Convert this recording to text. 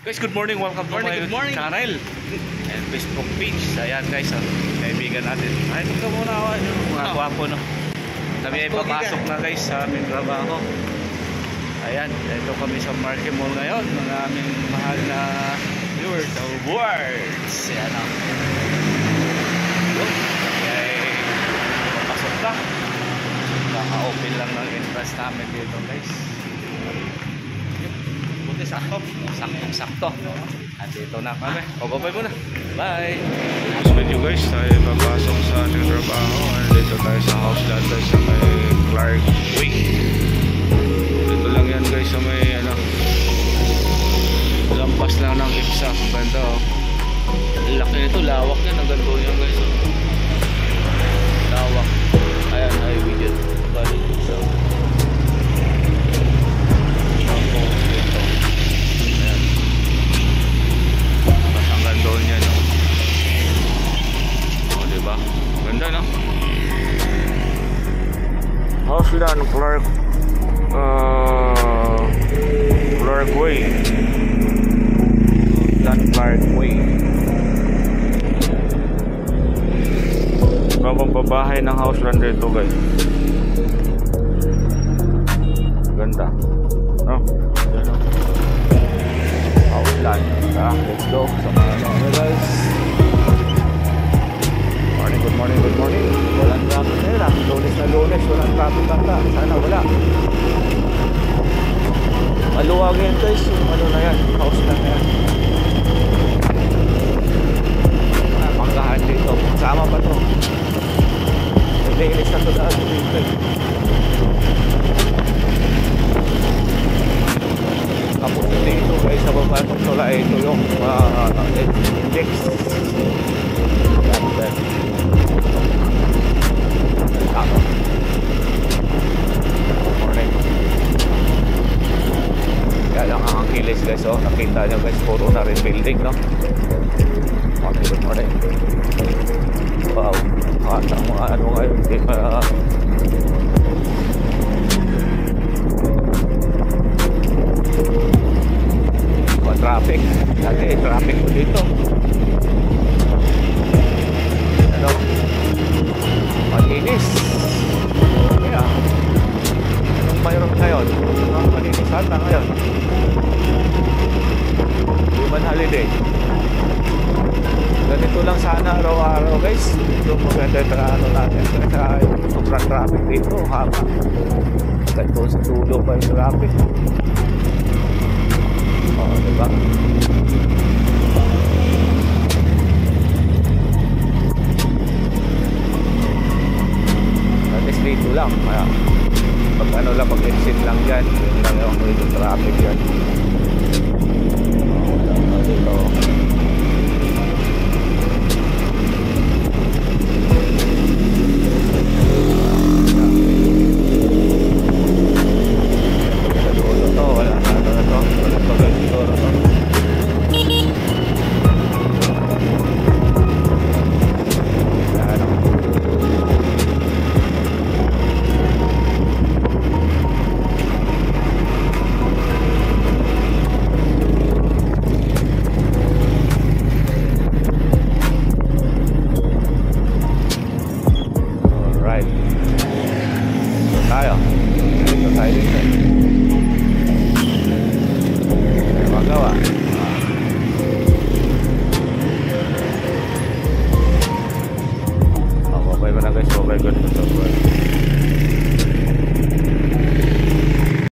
Guys, good morning. Welcome to my YouTube channel and Facebook page. Ayan guys, kaibigan natin. Ay, ito muna ako. Mga gwapo, no? Kami ay papasok na guys sa aming trabaho. Ayan, ito kami sa Market Mall ngayon. Mga aming mahal na viewers. So, words. Ayan o. Okay, papasok ka. Kaka-open lang ng entrance namin dito guys. Buti sakto. Saktong-sakto. At dito na kami. Pababay muna. Bye! Next video guys, tayo papasok sa ating trabaho. Dito tayo sa house natin sa may Clark Way. Dito lang yan guys sa may lampas lang ng IPSA. Ganda oh. Laki nito, lawak yan. Ang ganda yan guys oh. Lawak. Ayan, highway dyan. Balik so. Doon yan no? O diba? Ganda no? House lang Clark Way. Clark Way. Bagong pabahay ng house lang dito guys. Ganda no? Ganda no? House land. Let's go sa mga guys. Good morning. Walang traffic nila. Lunes na lunes, walang traffic ata. Sana wala. Maluwag yan guys. Yung na yan. House lang yan. Panggahan dito. Sama pa to. Nilinis na to daan dito. Tapos dito guys sa baba itong tula ito yung index. Morning. Kaya lang ang kilis guys oh. Nakita nyo guys puro na rin building no. Good morning. Wow. Ang mga ano ngayon hindi traffic. Dati traffic ko dito. Ano? Malinis. Kaya anong mayroon ngayon? Malinisan na ngayon. Human holiday. Ganito lang sana araw-araw guys. Yung maganda ano natin. Kaya sobrang traffic dito. Haba. Ganito sa tulo pa yung traffic. Oh, diba?